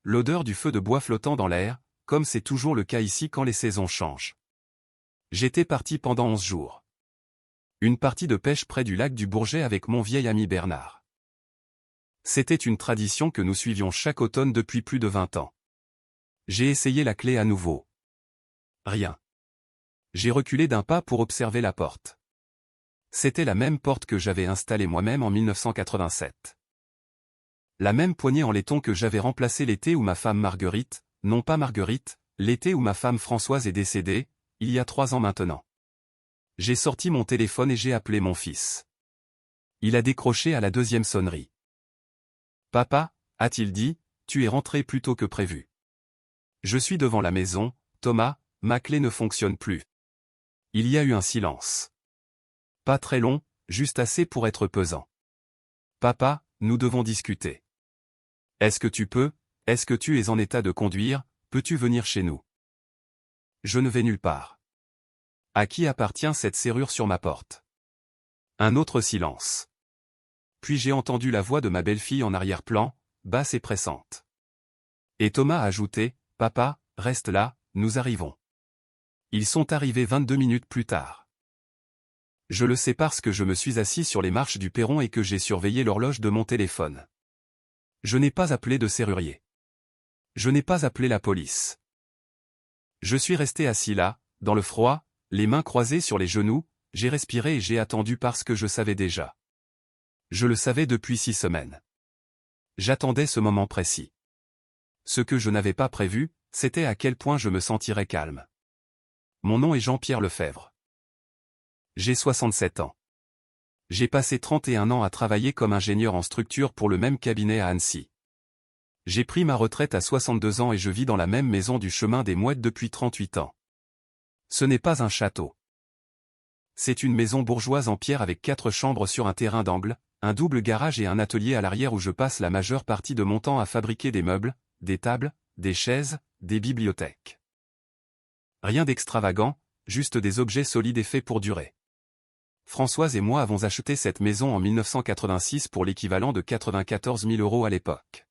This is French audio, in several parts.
l'odeur du feu de bois flottant dans l'air, comme c'est toujours le cas ici quand les saisons changent. J'étais parti pendant 11 jours. Une partie de pêche près du lac du Bourget avec mon vieil ami Bernard. C'était une tradition que nous suivions chaque automne depuis plus de 20 ans. J'ai essayé la clé à nouveau. Rien. J'ai reculé d'un pas pour observer la porte. C'était la même porte que j'avais installée moi-même en 1987. La même poignée en laiton que j'avais remplacée l'été où ma femme Marguerite, non pas Marguerite, l'été où ma femme Françoise est décédée, il y a 3 ans maintenant. J'ai sorti mon téléphone et j'ai appelé mon fils. Il a décroché à la 2e sonnerie. « Papa » a-t-il dit, « tu es rentré plus tôt que prévu. » Je suis devant la maison, Thomas, ma clé ne fonctionne plus. Il y a eu un silence. Pas très long, juste assez pour être pesant. Papa, nous devons discuter. Est-ce que tu peux, est-ce que tu es en état de conduire, peux-tu venir chez nous? Je ne vais nulle part. À qui appartient cette serrure sur ma porte? Un autre silence. Puis j'ai entendu la voix de ma belle-fille en arrière-plan, basse et pressante. Et Thomas a ajouté, « Papa, reste là, nous arrivons. » Ils sont arrivés 22 minutes plus tard. Je le sais parce que je me suis assis sur les marches du perron et que j'ai surveillé l'horloge de mon téléphone. Je n'ai pas appelé de serrurier. Je n'ai pas appelé la police. Je suis resté assis là, dans le froid, les mains croisées sur les genoux, j'ai respiré et j'ai attendu parce que je savais déjà. Je le savais depuis 6 semaines. J'attendais ce moment précis. Ce que je n'avais pas prévu, c'était à quel point je me sentirais calme. Mon nom est Jean-Pierre Lefebvre. J'ai 67 ans. J'ai passé 31 ans à travailler comme ingénieur en structure pour le même cabinet à Annecy. J'ai pris ma retraite à 62 ans et je vis dans la même maison du chemin des Mouettes depuis 38 ans. Ce n'est pas un château. C'est une maison bourgeoise en pierre avec 4 chambres sur un terrain d'angle, un double garage et un atelier à l'arrière où je passe la majeure partie de mon temps à fabriquer des meubles, des tables, des chaises, des bibliothèques. Rien d'extravagant, juste des objets solides et faits pour durer. Françoise et moi avons acheté cette maison en 1986 pour l'équivalent de 94 000 € à l'époque.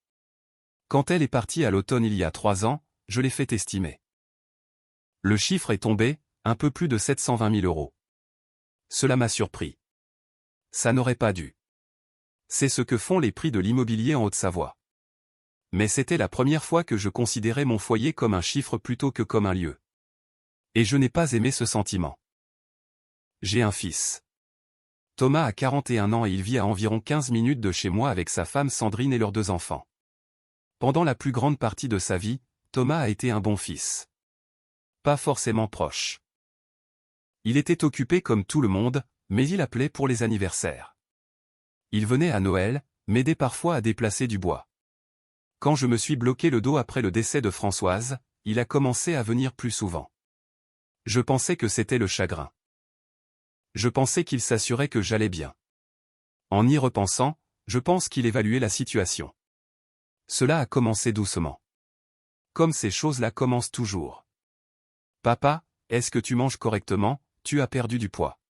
Quand elle est partie à l'automne il y a 3 ans, je l'ai fait estimer. Le chiffre est tombé, un peu plus de 720 000 €. Cela m'a surpris. Ça n'aurait pas dû. C'est ce que font les prix de l'immobilier en Haute-Savoie. Mais c'était la première fois que je considérais mon foyer comme un chiffre plutôt que comme un lieu. Et je n'ai pas aimé ce sentiment. J'ai un fils. Thomas a 41 ans et il vit à environ 15 minutes de chez moi avec sa femme Sandrine et leurs 2 enfants. Pendant la plus grande partie de sa vie, Thomas a été un bon fils. Pas forcément proche. Il était occupé comme tout le monde, mais il appelait pour les anniversaires. Il venait à Noël, m'aidait parfois à déplacer du bois. Quand je me suis bloqué le dos après le décès de Françoise, il a commencé à venir plus souvent. Je pensais que c'était le chagrin. Je pensais qu'il s'assurait que j'allais bien. En y repensant, je pense qu'il évaluait la situation. Cela a commencé doucement. Comme ces choses-là commencent toujours. Papa, est-ce que tu manges correctement, tu as perdu du poids.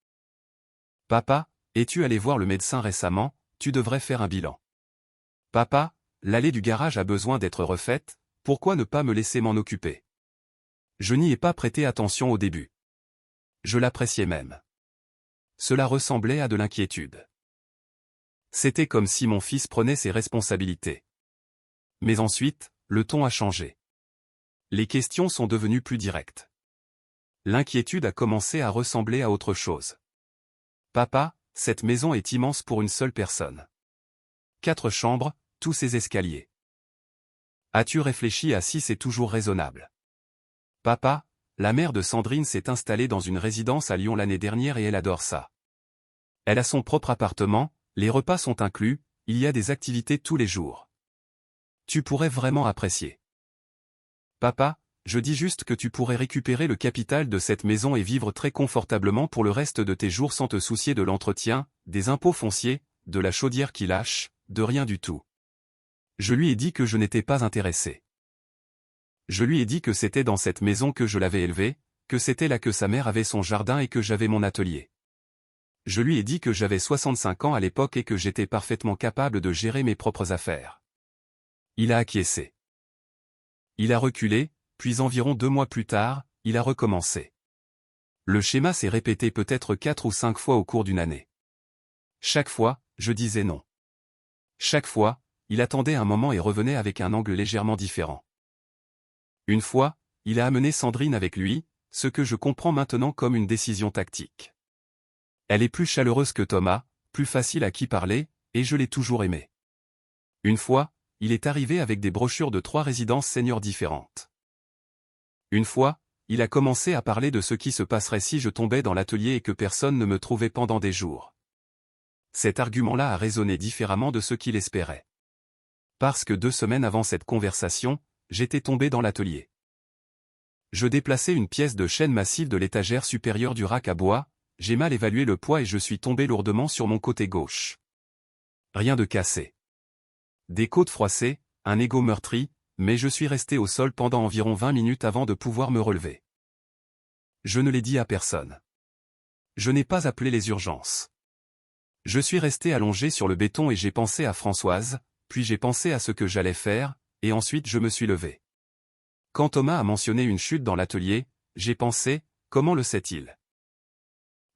Papa, es-tu allé voir le médecin récemment, tu devrais faire un bilan. Papa, l'allée du garage a besoin d'être refaite, pourquoi ne pas me laisser m'en occuper? Je n'y ai pas prêté attention au début. Je l'appréciais même. Cela ressemblait à de l'inquiétude. C'était comme si mon fils prenait ses responsabilités. Mais ensuite, le ton a changé. Les questions sont devenues plus directes. L'inquiétude a commencé à ressembler à autre chose. Papa, cette maison est immense pour une seule personne. 4 chambres, tous ces escaliers. As-tu réfléchi à si c'est toujours raisonnable? Papa, la mère de Sandrine s'est installée dans une résidence à Lyon l'année dernière et elle adore ça. Elle a son propre appartement, les repas sont inclus, il y a des activités tous les jours. Tu pourrais vraiment apprécier. Papa, je dis juste que tu pourrais récupérer le capital de cette maison et vivre très confortablement pour le reste de tes jours sans te soucier de l'entretien, des impôts fonciers, de la chaudière qui lâche, de rien du tout. Je lui ai dit que je n'étais pas intéressé. Je lui ai dit que c'était dans cette maison que je l'avais élevé, que c'était là que sa mère avait son jardin et que j'avais mon atelier. Je lui ai dit que j'avais 65 ans à l'époque et que j'étais parfaitement capable de gérer mes propres affaires. Il a acquiescé. Il a reculé, puis environ 2 mois plus tard, il a recommencé. Le schéma s'est répété peut-être 4 ou 5 fois au cours d'une année. Chaque fois, je disais non. Chaque fois, il attendait un moment et revenait avec un angle légèrement différent. Une fois, il a amené Sandrine avec lui, ce que je comprends maintenant comme une décision tactique. Elle est plus chaleureuse que Thomas, plus facile à qui parler, et je l'ai toujours aimée. Une fois, il est arrivé avec des brochures de 3 résidences seniors différentes. Une fois, il a commencé à parler de ce qui se passerait si je tombais dans l'atelier et que personne ne me trouvait pendant des jours. Cet argument-là a résonné différemment de ce qu'il espérait. Parce que 2 semaines avant cette conversation, j'étais tombé dans l'atelier. Je déplaçais une pièce de chêne massive de l'étagère supérieure du rack à bois, j'ai mal évalué le poids et je suis tombé lourdement sur mon côté gauche. Rien de cassé. Des côtes froissées, un ego meurtri, mais je suis resté au sol pendant environ 20 minutes avant de pouvoir me relever. Je ne l'ai dit à personne. Je n'ai pas appelé les urgences. Je suis resté allongé sur le béton et j'ai pensé à Françoise, puis j'ai pensé à ce que j'allais faire, et ensuite je me suis levé. Quand Thomas a mentionné une chute dans l'atelier, j'ai pensé, comment le sait-il?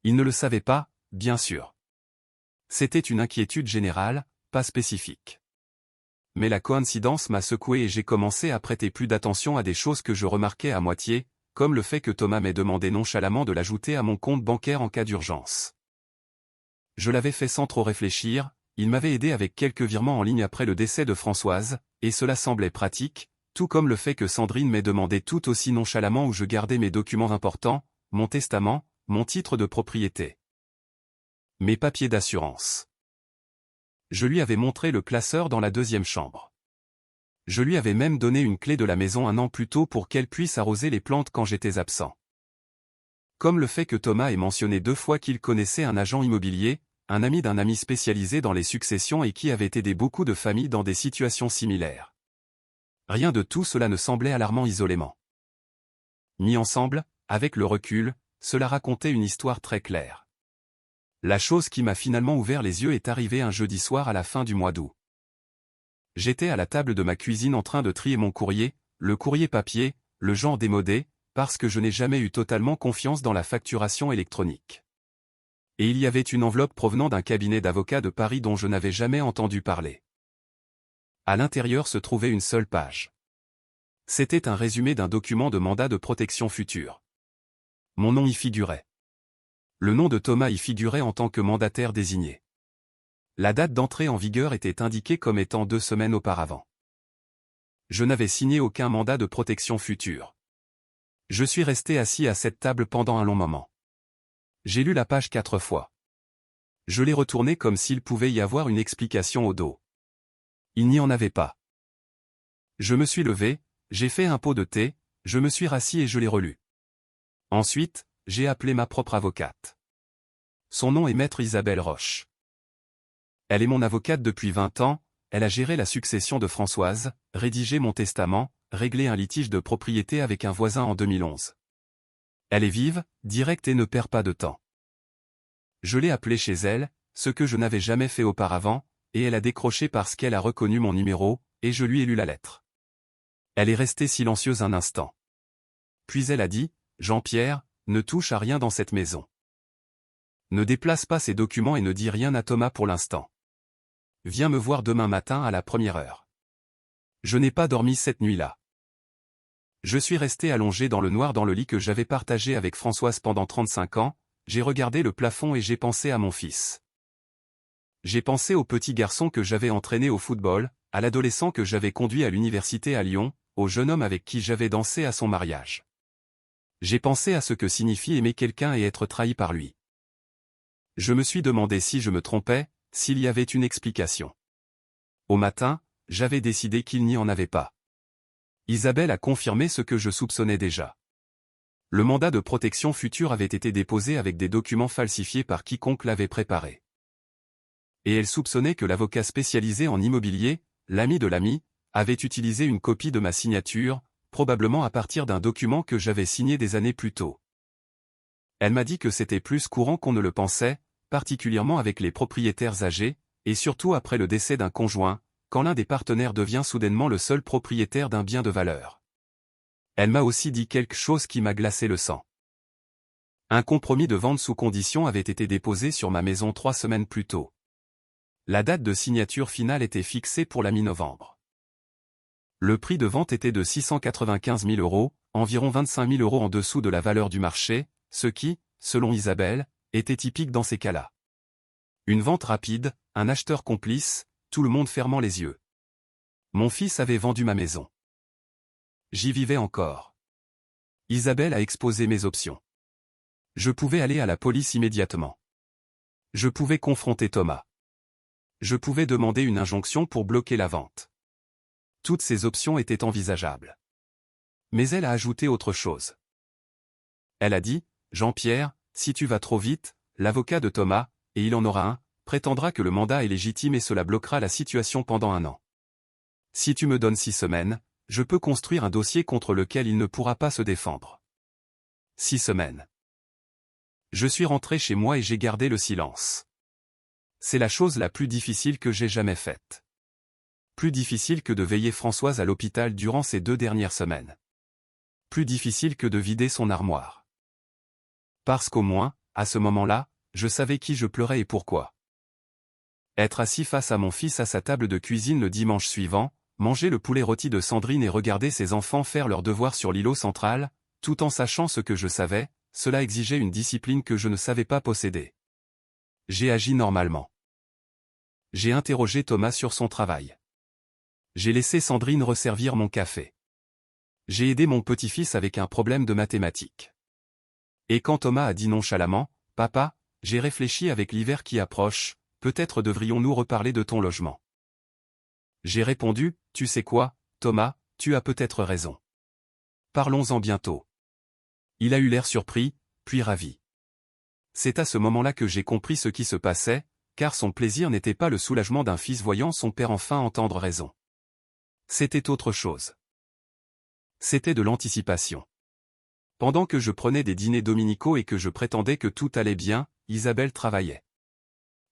Il ne le savait pas, bien sûr. C'était une inquiétude générale, pas spécifique. Mais la coïncidence m'a secoué et j'ai commencé à prêter plus d'attention à des choses que je remarquais à moitié, comme le fait que Thomas m'ait demandé nonchalamment de l'ajouter à mon compte bancaire en cas d'urgence. Je l'avais fait sans trop réfléchir, il m'avait aidé avec quelques virements en ligne après le décès de Françoise, et cela semblait pratique, tout comme le fait que Sandrine m'ait demandé tout aussi nonchalamment où je gardais mes documents importants, mon testament, mon titre de propriété. Mes papiers d'assurance. Je lui avais montré le classeur dans la 2e chambre. Je lui avais même donné une clé de la maison 1 an plus tôt pour qu'elle puisse arroser les plantes quand j'étais absent. Comme le fait que Thomas ait mentionné 2 fois qu'il connaissait un agent immobilier, un ami d'un ami spécialisé dans les successions et qui avait aidé beaucoup de familles dans des situations similaires. Rien de tout cela ne semblait alarmant isolément. Mis ensemble, avec le recul, cela racontait une histoire très claire. La chose qui m'a finalement ouvert les yeux est arrivée un jeudi soir à la fin du mois d'août. J'étais à la table de ma cuisine en train de trier mon courrier, le courrier papier, le genre démodé, parce que je n'ai jamais eu totalement confiance dans la facturation électronique. Et il y avait une enveloppe provenant d'un cabinet d'avocats de Paris dont je n'avais jamais entendu parler. À l'intérieur se trouvait une seule page. C'était un résumé d'un document de mandat de protection future. Mon nom y figurait. Le nom de Thomas y figurait en tant que mandataire désigné. La date d'entrée en vigueur était indiquée comme étant 2 semaines auparavant. Je n'avais signé aucun mandat de protection future. Je suis resté assis à cette table pendant un long moment. J'ai lu la page 4 fois. Je l'ai retournée comme s'il pouvait y avoir une explication au dos. Il n'y en avait pas. Je me suis levé, j'ai fait un pot de thé, je me suis rassis et je l'ai relu. Ensuite, j'ai appelé ma propre avocate. Son nom est Maître Isabelle Roche. Elle est mon avocate depuis 20 ans, elle a géré la succession de Françoise, rédigé mon testament, réglé un litige de propriété avec un voisin en 2011. Elle est vive, directe et ne perd pas de temps. Je l'ai appelée chez elle, ce que je n'avais jamais fait auparavant, et elle a décroché parce qu'elle a reconnu mon numéro, et je lui ai lu la lettre. Elle est restée silencieuse un instant. Puis elle a dit, « Jean-Pierre, ne touche à rien dans cette maison. Ne déplace pas ces documents et ne dis rien à Thomas pour l'instant. Viens me voir demain matin à la 1re heure. » Je n'ai pas dormi cette nuit-là. Je suis resté allongé dans le noir dans le lit que j'avais partagé avec Françoise pendant 35 ans, j'ai regardé le plafond et j'ai pensé à mon fils. J'ai pensé au petit garçon que j'avais entraîné au football, à l'adolescent que j'avais conduit à l'université à Lyon, au jeune homme avec qui j'avais dansé à son mariage. J'ai pensé à ce que signifie aimer quelqu'un et être trahi par lui. Je me suis demandé si je me trompais, s'il y avait une explication. Au matin, j'avais décidé qu'il n'y en avait pas. Isabelle a confirmé ce que je soupçonnais déjà. Le mandat de protection future avait été déposé avec des documents falsifiés par quiconque l'avait préparé. Et elle soupçonnait que l'avocat spécialisé en immobilier, l'ami de l'ami, avait utilisé une copie de ma signature, probablement à partir d'un document que j'avais signé des années plus tôt. Elle m'a dit que c'était plus courant qu'on ne le pensait, particulièrement avec les propriétaires âgés, et surtout après le décès d'un conjoint, quand l'un des partenaires devient soudainement le seul propriétaire d'un bien de valeur. Elle m'a aussi dit quelque chose qui m'a glacé le sang. Un compromis de vente sous condition avait été déposé sur ma maison 3 semaines plus tôt. La date de signature finale était fixée pour la mi-novembre. Le prix de vente était de 695 000 €, environ 25 000 € en dessous de la valeur du marché, ce qui, selon Isabelle, était typique dans ces cas-là. Une vente rapide, un acheteur complice, tout le monde fermant les yeux. Mon fils avait vendu ma maison. J'y vivais encore. Isabelle a exposé mes options. Je pouvais aller à la police immédiatement. Je pouvais confronter Thomas. Je pouvais demander une injonction pour bloquer la vente. Toutes ces options étaient envisageables. Mais elle a ajouté autre chose. Elle a dit, « Jean-Pierre, si tu vas trop vite, l'avocat de Thomas, et il en aura un, prétendra que le mandat est légitime et cela bloquera la situation pendant 1 an. Si tu me donnes 6 semaines, je peux construire un dossier contre lequel il ne pourra pas se défendre. » 6 semaines. Je suis rentré chez moi et j'ai gardé le silence. C'est la chose la plus difficile que j'ai jamais faite. Plus difficile que de veiller Françoise à l'hôpital durant ces 2 dernières semaines. Plus difficile que de vider son armoire. Parce qu'au moins, à ce moment-là, je savais qui je pleurais et pourquoi. Être assis face à mon fils à sa table de cuisine le dimanche suivant, manger le poulet rôti de Sandrine et regarder ses enfants faire leurs devoirs sur l'îlot central, tout en sachant ce que je savais, cela exigeait une discipline que je ne savais pas posséder. J'ai agi normalement. J'ai interrogé Thomas sur son travail. J'ai laissé Sandrine resservir mon café. J'ai aidé mon petit-fils avec un problème de mathématiques. Et quand Thomas a dit nonchalamment, « Papa, j'ai réfléchi avec l'hiver qui approche, peut-être devrions-nous reparler de ton logement. » J'ai répondu, « Tu sais quoi, Thomas, tu as peut-être raison. Parlons-en bientôt. » Il a eu l'air surpris, puis ravi. C'est à ce moment-là que j'ai compris ce qui se passait, car son plaisir n'était pas le soulagement d'un fils voyant son père enfin entendre raison. C'était autre chose. C'était de l'anticipation. Pendant que je prenais des dîners dominicaux et que je prétendais que tout allait bien, Isabelle travaillait.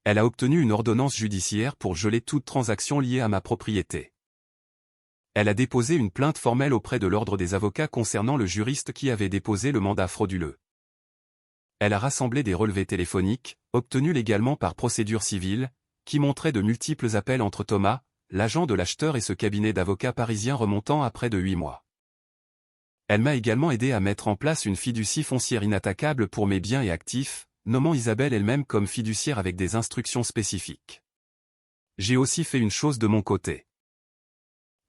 Elle a obtenu une ordonnance judiciaire pour geler toute transaction liée à ma propriété. Elle a déposé une plainte formelle auprès de l'ordre des avocats concernant le juriste qui avait déposé le mandat frauduleux. Elle a rassemblé des relevés téléphoniques, obtenus légalement par procédure civile, qui montraient de multiples appels entre Thomas, l'agent de l'acheteur et ce cabinet d'avocats parisien remontant à près de 8 mois. Elle m'a également aidé à mettre en place une fiducie foncière inattaquable pour mes biens et actifs, nommant Isabelle elle-même comme fiduciaire avec des instructions spécifiques. J'ai aussi fait une chose de mon côté.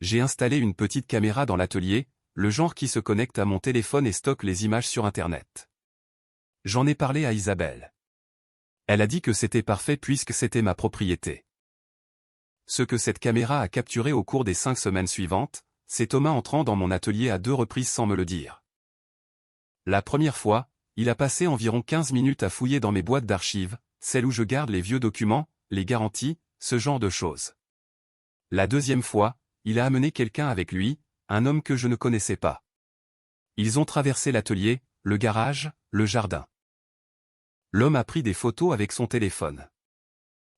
J'ai installé une petite caméra dans l'atelier, le genre qui se connecte à mon téléphone et stocke les images sur Internet. J'en ai parlé à Isabelle. Elle a dit que c'était parfait puisque c'était ma propriété. Ce que cette caméra a capturé au cours des 5 semaines suivantes, c'est Thomas entrant dans mon atelier à 2 reprises sans me le dire. La première fois, il a passé environ 15 minutes à fouiller dans mes boîtes d'archives, celles où je garde les vieux documents, les garanties, ce genre de choses. La deuxième fois, il a amené quelqu'un avec lui, un homme que je ne connaissais pas. Ils ont traversé l'atelier, le garage, le jardin. L'homme a pris des photos avec son téléphone.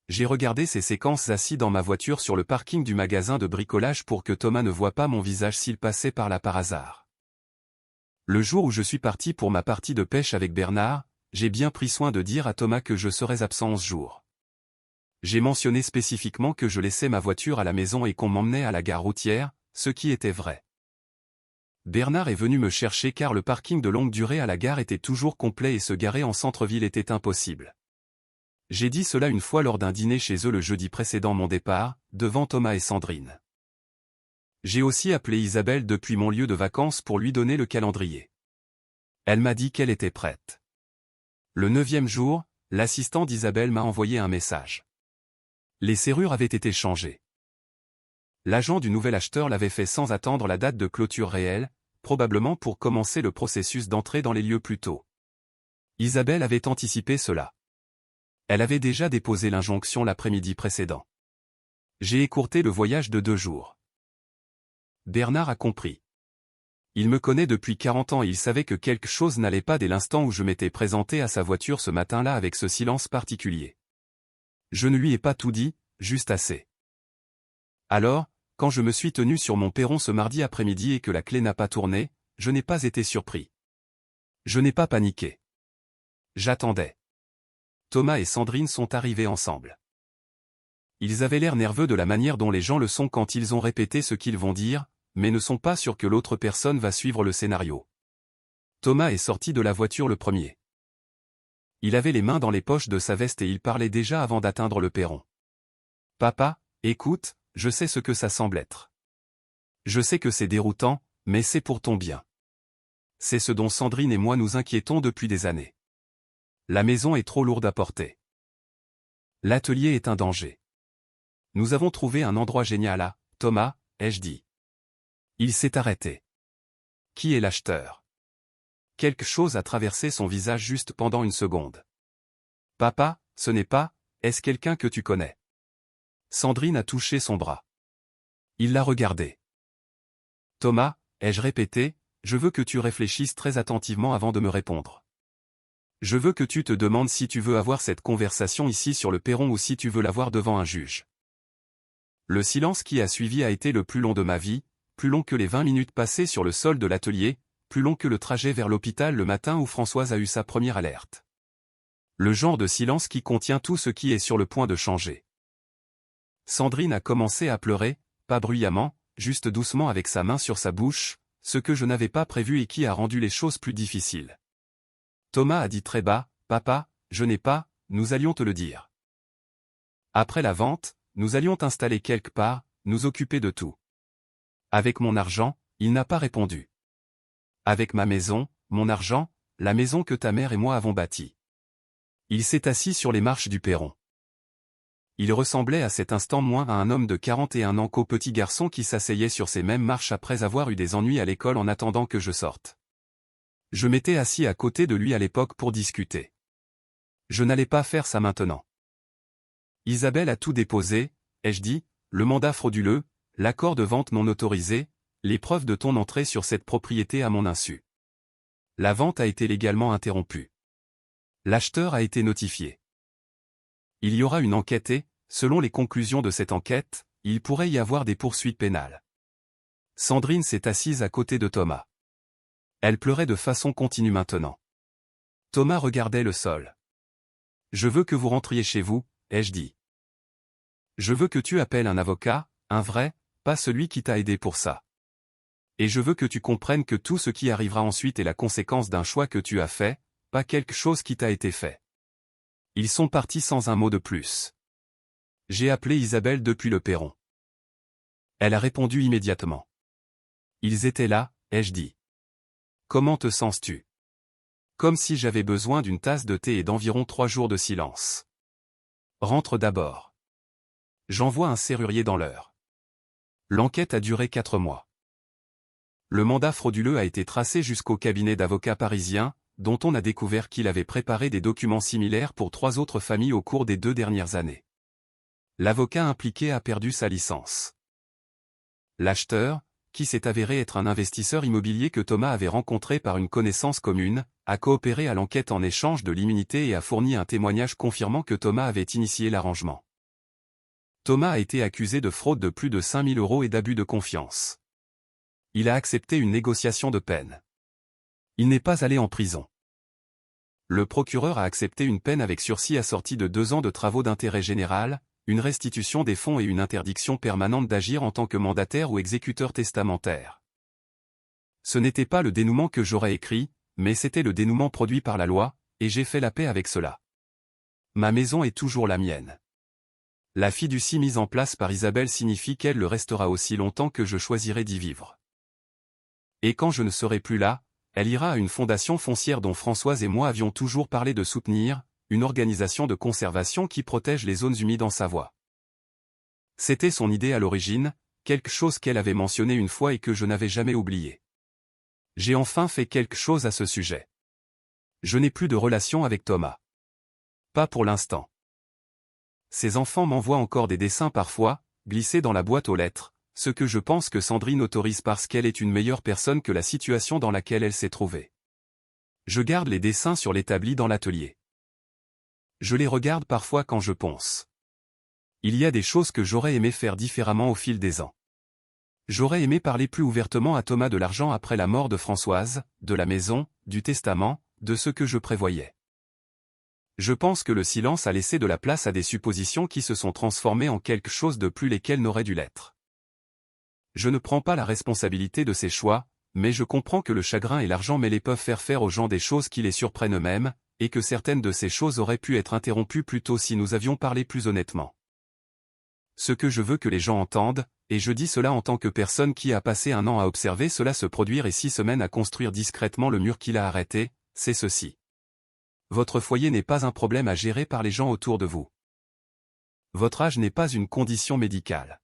J'ai regardé ces séquences assis dans ma voiture sur le parking du magasin de bricolage pour que Thomas ne voie pas mon visage s'il passait par là par hasard. Le jour où je suis parti pour ma partie de pêche avec Bernard, j'ai bien pris soin de dire à Thomas que je serais absent 11 jours. J'ai mentionné spécifiquement que je laissais ma voiture à la maison et qu'on m'emmenait à la gare routière, ce qui était vrai. Bernard est venu me chercher car le parking de longue durée à la gare était toujours complet et se garer en centre-ville était impossible. J'ai dit cela une fois lors d'un dîner chez eux le jeudi précédant mon départ, devant Thomas et Sandrine. J'ai aussi appelé Isabelle depuis mon lieu de vacances pour lui donner le calendrier. Elle m'a dit qu'elle était prête. Le 9e jour, l'assistant d'Isabelle m'a envoyé un message. Les serrures avaient été changées. L'agent du nouvel acheteur l'avait fait sans attendre la date de clôture réelle, probablement pour commencer le processus d'entrée dans les lieux plus tôt. Isabelle avait anticipé cela. Elle avait déjà déposé l'injonction l'après-midi précédent. J'ai écourté le voyage de 2 jours. Bernard a compris. Il me connaît depuis 40 ans et il savait que quelque chose n'allait pas dès l'instant où je m'étais présenté à sa voiture ce matin-là avec ce silence particulier. Je ne lui ai pas tout dit, juste assez. Alors, quand je me suis tenu sur mon perron ce mardi après-midi et que la clé n'a pas tourné, je n'ai pas été surpris. Je n'ai pas paniqué. J'attendais. Thomas et Sandrine sont arrivés ensemble. Ils avaient l'air nerveux de la manière dont les gens le sont quand ils ont répété ce qu'ils vont dire, mais ne sont pas sûrs que l'autre personne va suivre le scénario. Thomas est sorti de la voiture le premier. Il avait les mains dans les poches de sa veste et il parlait déjà avant d'atteindre le perron. « Papa, écoute, je sais ce que ça semble être. Je sais que c'est déroutant, mais c'est pour ton bien. C'est ce dont Sandrine et moi nous inquiétons depuis des années. La maison est trop lourde à porter. L'atelier est un danger. Nous avons trouvé un endroit génial à, Thomas, ai-je dit. » Il s'est arrêté. Qui est l'acheteur? Quelque chose a traversé son visage juste pendant une seconde. Papa, ce n'est pas, est-ce quelqu'un que tu connais? Sandrine a touché son bras. Il l'a regardé. Thomas, ai-je répété, je veux que tu réfléchisses très attentivement avant de me répondre. Je veux que tu te demandes si tu veux avoir cette conversation ici sur le perron ou si tu veux l'avoir devant un juge. Le silence qui a suivi a été le plus long de ma vie, plus long que les 20 minutes passées sur le sol de l'atelier, plus long que le trajet vers l'hôpital le matin où Françoise a eu sa première alerte. Le genre de silence qui contient tout ce qui est sur le point de changer. Sandrine a commencé à pleurer, pas bruyamment, juste doucement avec sa main sur sa bouche, ce que je n'avais pas prévu et qui a rendu les choses plus difficiles. Thomas a dit très bas, « Papa, je n'ai pas, nous allions te le dire. Après la vente, nous allions t'installer quelque part, nous occuper de tout. Avec mon argent, il n'a pas répondu. Avec ma maison, mon argent, la maison que ta mère et moi avons bâtie. » Il s'est assis sur les marches du perron. Il ressemblait à cet instant moins à un homme de 41 ans qu'au petit garçon qui s'asseyait sur ces mêmes marches après avoir eu des ennuis à l'école en attendant que je sorte. Je m'étais assis à côté de lui à l'époque pour discuter. Je n'allais pas faire ça maintenant. Isabelle a tout déposé, ai-je dit, le mandat frauduleux, l'accord de vente non autorisé, les preuves de ton entrée sur cette propriété à mon insu. La vente a été légalement interrompue. L'acheteur a été notifié. Il y aura une enquête et, selon les conclusions de cette enquête, il pourrait y avoir des poursuites pénales. Sandrine s'est assise à côté de Thomas. Elle pleurait de façon continue maintenant. Thomas regardait le sol. « Je veux que vous rentriez chez vous, ai-je dit. Je veux que tu appelles un avocat, un vrai, pas celui qui t'a aidé pour ça. Et je veux que tu comprennes que tout ce qui arrivera ensuite est la conséquence d'un choix que tu as fait, pas quelque chose qui t'a été fait. » Ils sont partis sans un mot de plus. J'ai appelé Isabelle depuis le perron. Elle a répondu immédiatement. Ils étaient là, ai-je dit. Comment te sens-tu? Comme si j'avais besoin d'une tasse de thé et d'environ 3 jours de silence. Rentre d'abord. J'envoie un serrurier dans l'heure. L'enquête a duré 4 mois. Le mandat frauduleux a été tracé jusqu'au cabinet d'avocats parisien, dont on a découvert qu'il avait préparé des documents similaires pour 3 autres familles au cours des 2 dernières années. L'avocat impliqué a perdu sa licence. L'acheteur, qui s'est avéré être un investisseur immobilier que Thomas avait rencontré par une connaissance commune, a coopéré à l'enquête en échange de l'immunité et a fourni un témoignage confirmant que Thomas avait initié l'arrangement. Thomas a été accusé de fraude de plus de 5 000 € et d'abus de confiance. Il a accepté une négociation de peine. Il n'est pas allé en prison. Le procureur a accepté une peine avec sursis assortie de 2 ans de travaux d'intérêt général, une restitution des fonds et une interdiction permanente d'agir en tant que mandataire ou exécuteur testamentaire. Ce n'était pas le dénouement que j'aurais écrit, mais c'était le dénouement produit par la loi, et j'ai fait la paix avec cela. Ma maison est toujours la mienne. La fiducie mise en place par Isabelle signifie qu'elle le restera aussi longtemps que je choisirai d'y vivre. Et quand je ne serai plus là, elle ira à une fondation foncière dont Françoise et moi avions toujours parlé de soutenir, une organisation de conservation qui protège les zones humides en Savoie. C'était son idée à l'origine, quelque chose qu'elle avait mentionné une fois et que je n'avais jamais oublié. J'ai enfin fait quelque chose à ce sujet. Je n'ai plus de relation avec Thomas. Pas pour l'instant. Ses enfants m'envoient encore des dessins parfois, glissés dans la boîte aux lettres, ce que je pense que Sandrine autorise parce qu'elle est une meilleure personne que la situation dans laquelle elle s'est trouvée. Je garde les dessins sur l'établi dans l'atelier. Je les regarde parfois quand je ponce. Il y a des choses que j'aurais aimé faire différemment au fil des ans. J'aurais aimé parler plus ouvertement à Thomas de l'argent après la mort de Françoise, de la maison, du testament, de ce que je prévoyais. Je pense que le silence a laissé de la place à des suppositions qui se sont transformées en quelque chose de plus lesquelles n'auraient dû l'être. Je ne prends pas la responsabilité de ces choix, mais je comprends que le chagrin et l'argent mêlés peuvent faire aux gens des choses qui les surprennent eux-mêmes, et que certaines de ces choses auraient pu être interrompues plus tôt si nous avions parlé plus honnêtement. Ce que je veux que les gens entendent, et je dis cela en tant que personne qui a passé un an à observer cela se produire et 6 semaines à construire discrètement le mur qu'il a arrêté, c'est ceci. Votre foyer n'est pas un problème à gérer par les gens autour de vous. Votre âge n'est pas une condition médicale.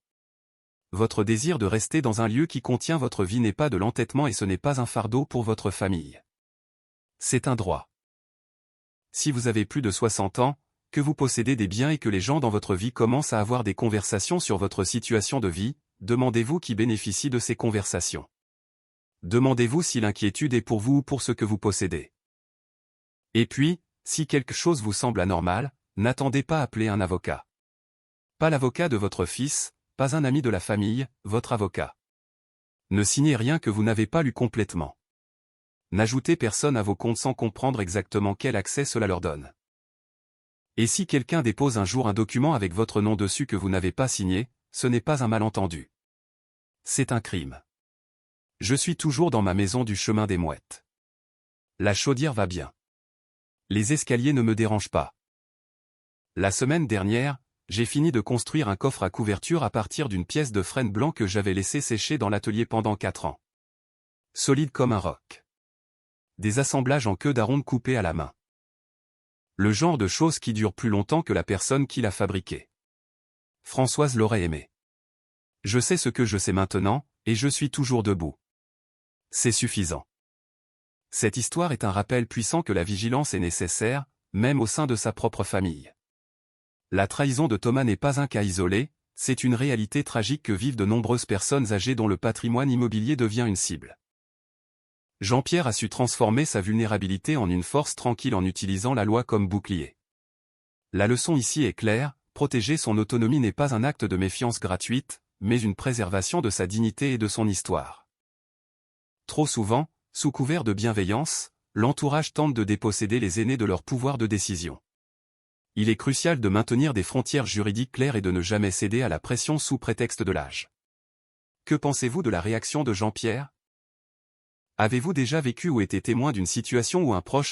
Votre désir de rester dans un lieu qui contient votre vie n'est pas de l'entêtement et ce n'est pas un fardeau pour votre famille. C'est un droit. Si vous avez plus de 60 ans, que vous possédez des biens et que les gens dans votre vie commencent à avoir des conversations sur votre situation de vie, demandez-vous qui bénéficie de ces conversations. Demandez-vous si l'inquiétude est pour vous ou pour ce que vous possédez. Et puis, si quelque chose vous semble anormal, n'attendez pas à appeler un avocat. Pas l'avocat de votre fils, pas un ami de la famille, votre avocat. Ne signez rien que vous n'avez pas lu complètement. N'ajoutez personne à vos comptes sans comprendre exactement quel accès cela leur donne. Et si quelqu'un dépose un jour un document avec votre nom dessus que vous n'avez pas signé, ce n'est pas un malentendu. C'est un crime. Je suis toujours dans ma maison du chemin des Mouettes. La chaudière va bien. Les escaliers ne me dérangent pas. La semaine dernière, j'ai fini de construire un coffre à couverture à partir d'une pièce de frêne blanc que j'avais laissé sécher dans l'atelier pendant 4 ans. Solide comme un roc. Des assemblages en queue d'aronde coupés à la main. Le genre de choses qui durent plus longtemps que la personne qui l'a fabriqué. Françoise l'aurait aimé. Je sais ce que je sais maintenant, et je suis toujours debout. C'est suffisant. Cette histoire est un rappel puissant que la vigilance est nécessaire, même au sein de sa propre famille. La trahison de Thomas n'est pas un cas isolé, c'est une réalité tragique que vivent de nombreuses personnes âgées dont le patrimoine immobilier devient une cible. Jean-Pierre a su transformer sa vulnérabilité en une force tranquille en utilisant la loi comme bouclier. La leçon ici est claire, protéger son autonomie n'est pas un acte de méfiance gratuite, mais une préservation de sa dignité et de son histoire. Trop souvent, sous couvert de bienveillance, l'entourage tente de déposséder les aînés de leur pouvoir de décision. Il est crucial de maintenir des frontières juridiques claires et de ne jamais céder à la pression sous prétexte de l'âge. Que pensez-vous de la réaction de Jean-Pierre ? Avez-vous déjà vécu ou été témoin d'une situation où un proche